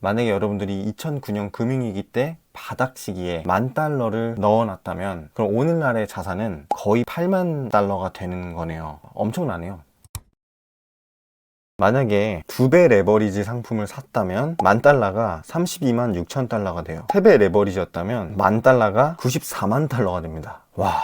만약에 여러분들이 2009년 금융위기 때 바닥 시기에 $10,000를 넣어놨다면 그럼 오늘날의 자산은 거의 $80,000가 되는 거네요. 엄청나네요. 만약에 2배 레버리지 상품을 샀다면 $10,000가 326,000달러가 돼요. 3배 레버리지였다면 $10,000가 94,000달러가 됩니다. 와,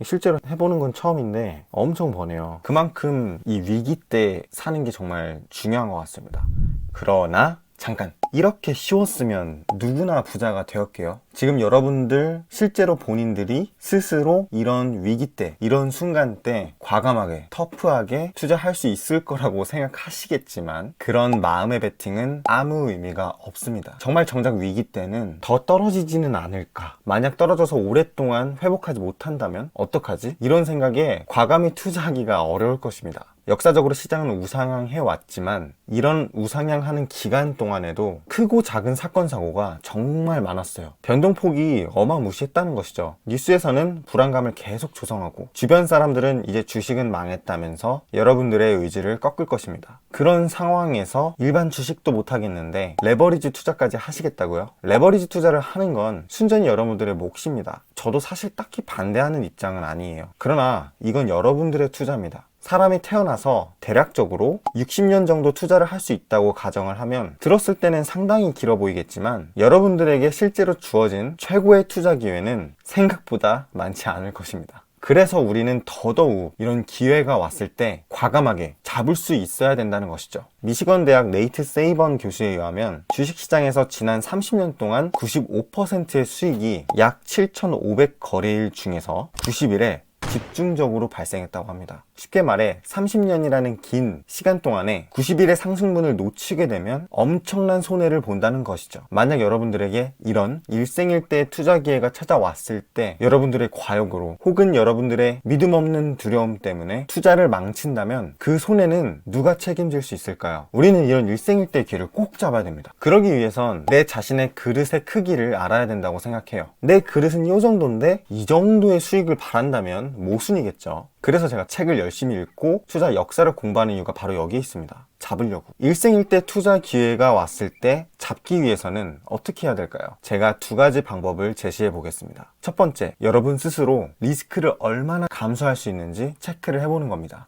실제로 해보는 건 처음인데 엄청 버네요. 그만큼 이 위기 때 사는 게 정말 중요한 것 같습니다. 그러나 잠깐, 이렇게 쉬웠으면 누구나 부자가 되었게요. 지금 여러분들 실제로 본인들이 스스로 이런 위기 때, 이런 순간 때 과감하게, 터프하게 투자할 수 있을 거라고 생각하시겠지만 그런 마음의 베팅은 아무 의미가 없습니다. 정말 정작 위기 때는 더 떨어지지는 않을까? 만약 떨어져서 오랫동안 회복하지 못한다면 어떡하지? 이런 생각에 과감히 투자하기가 어려울 것입니다. 역사적으로 시장은 우상향해 왔지만 이런 우상향하는 기간 동안에도 크고 작은 사건 사고가 정말 많았어요. 변동폭이 어마무시했다는 것이죠. 뉴스에서는 불안감을 계속 조성하고 주변 사람들은 이제 주식은 망했다면서 여러분들의 의지를 꺾을 것입니다. 그런 상황에서 일반 주식도 못하겠는데 레버리지 투자까지 하시겠다고요? 레버리지 투자를 하는 건 순전히 여러분들의 몫입니다. 저도 사실 딱히 반대하는 입장은 아니에요. 그러나 이건 여러분들의 투자입니다. 사람이 태어나서 대략적으로 60년 정도 투자를 할 수 있다고 가정을 하면 들었을 때는 상당히 길어 보이겠지만 여러분들에게 실제로 주어진 최고의 투자 기회는 생각보다 많지 않을 것입니다. 그래서 우리는 더더욱 이런 기회가 왔을 때 과감하게 잡을 수 있어야 된다는 것이죠. 미시건 대학 네이트 세이번 교수에 의하면 주식시장에서 지난 30년 동안 95%의 수익이 약 7,500 거래일 중에서 90일에 집중적으로 발생했다고 합니다. 쉽게 말해 30년이라는 긴 시간 동안에 90일의 상승분을 놓치게 되면 엄청난 손해를 본다는 것이죠. 만약 여러분들에게 이런 일생일대 투자 기회가 찾아왔을 때 여러분들의 과욕으로 혹은 여러분들의 믿음 없는 두려움 때문에 투자를 망친다면 그 손해는 누가 책임질 수 있을까요? 우리는 이런 일생일대 기회를 꼭 잡아야 됩니다. 그러기 위해선 내 자신의 그릇의 크기를 알아야 된다고 생각해요. 내 그릇은 이 정도인데 이 정도의 수익을 바란다면 모순이겠죠. 그래서 제가 책을 열심히 읽고 투자 역사를 공부하는 이유가 바로 여기에 있습니다. 잡으려고. 일생일대 투자 기회가 왔을 때 잡기 위해서는 어떻게 해야 될까요? 제가 2가지 방법을 제시해 보겠습니다. 첫 번째, 여러분 스스로 리스크를 얼마나 감수할 수 있는지 체크를 해보는 겁니다.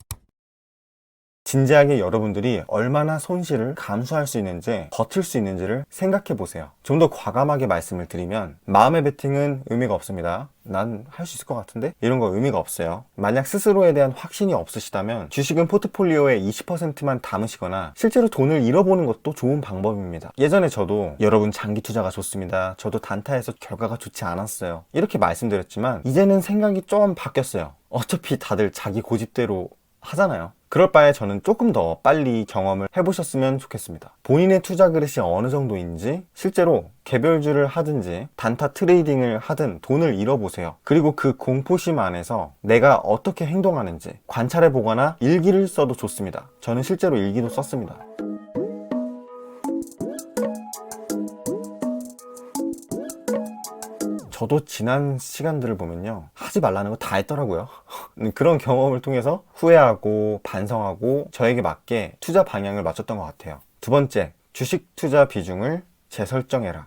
진지하게 여러분들이 얼마나 손실을 감수할 수 있는지, 버틸 수 있는지를 생각해 보세요. 좀 더 과감하게 말씀을 드리면 마음의 베팅은 의미가 없습니다. 난 할 수 있을 것 같은데? 이런 거 의미가 없어요. 만약 스스로에 대한 확신이 없으시다면 주식은 포트폴리오의 20%만 담으시거나 실제로 돈을 잃어보는 것도 좋은 방법입니다. 예전에 저도 여러분 장기 투자가 좋습니다. 저도 단타에서 결과가 좋지 않았어요. 이렇게 말씀드렸지만 이제는 생각이 좀 바뀌었어요. 어차피 다들 자기 고집대로 하잖아요. 그럴 바에 저는 조금 더 빨리 경험을 해보셨으면 좋겠습니다. 본인의 투자 그릇이 어느 정도인지 실제로 개별주를 하든지 단타 트레이딩을 하든 돈을 잃어보세요. 그리고 그 공포심 안에서 내가 어떻게 행동하는지 관찰해 보거나 일기를 써도 좋습니다. 저는 실제로 일기도 썼습니다. 저도 지난 시간들을 보면요, 하지 말라는 거 다 했더라고요. 그런 경험을 통해서 후회하고 반성하고 저에게 맞게 투자 방향을 맞췄던 것 같아요. 2번째, 주식 투자 비중을 재설정해라.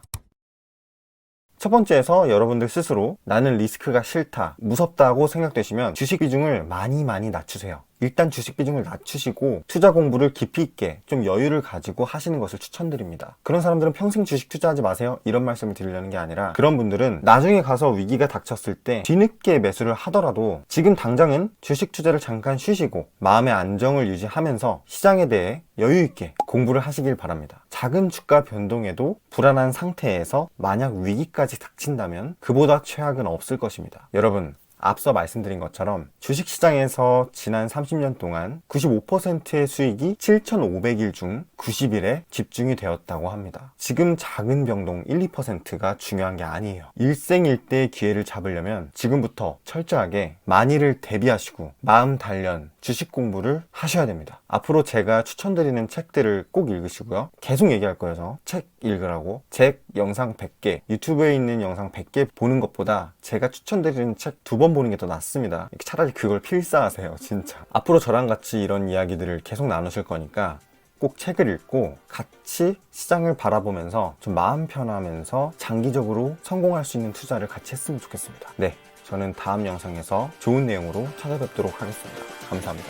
첫 번째에서 여러분들 스스로 나는 리스크가 싫다, 무섭다고 생각되시면 주식 비중을 많이 낮추세요. 일단 주식 비중을 낮추시고 투자 공부를 깊이 있게 좀 여유를 가지고 하시는 것을 추천드립니다. 그런 사람들은 평생 주식 투자하지 마세요 이런 말씀을 드리려는 게 아니라, 그런 분들은 나중에 가서 위기가 닥쳤을 때 뒤늦게 매수를 하더라도 지금 당장은 주식 투자를 잠깐 쉬시고 마음의 안정을 유지하면서 시장에 대해 여유 있게 공부를 하시길 바랍니다. 작은 주가 변동에도 불안한 상태에서 만약 위기까지 닥친다면 그보다 최악은 없을 것입니다. 여러분, 앞서 말씀드린 것처럼 주식시장에서 지난 30년 동안 95%의 수익이 7,500일 중 90일에 집중이 되었다고 합니다. 지금 작은 변동 1, 2%가 중요한 게 아니에요. 일생일대의 기회를 잡으려면 지금부터 철저하게 만일을 대비하시고 마음 단련, 주식 공부를 하셔야 됩니다. 앞으로 제가 추천드리는 책들을 꼭 읽으시고요. 계속 얘기할 거여서 책 읽으라고. 제 영상 100개, 유튜브에 있는 영상 100개 보는 것보다 제가 추천드리는 책 2번 보는 게 더 낫습니다. 차라리 그걸 필사하세요, 진짜. 앞으로 저랑 같이 이런 이야기들을 계속 나누실 거니까 꼭 책을 읽고 같이 시장을 바라보면서 좀 마음 편하면서 장기적으로 성공할 수 있는 투자를 같이 했으면 좋겠습니다. 네, 저는 다음 영상에서 좋은 내용으로 찾아뵙도록 하겠습니다. 감사합니다.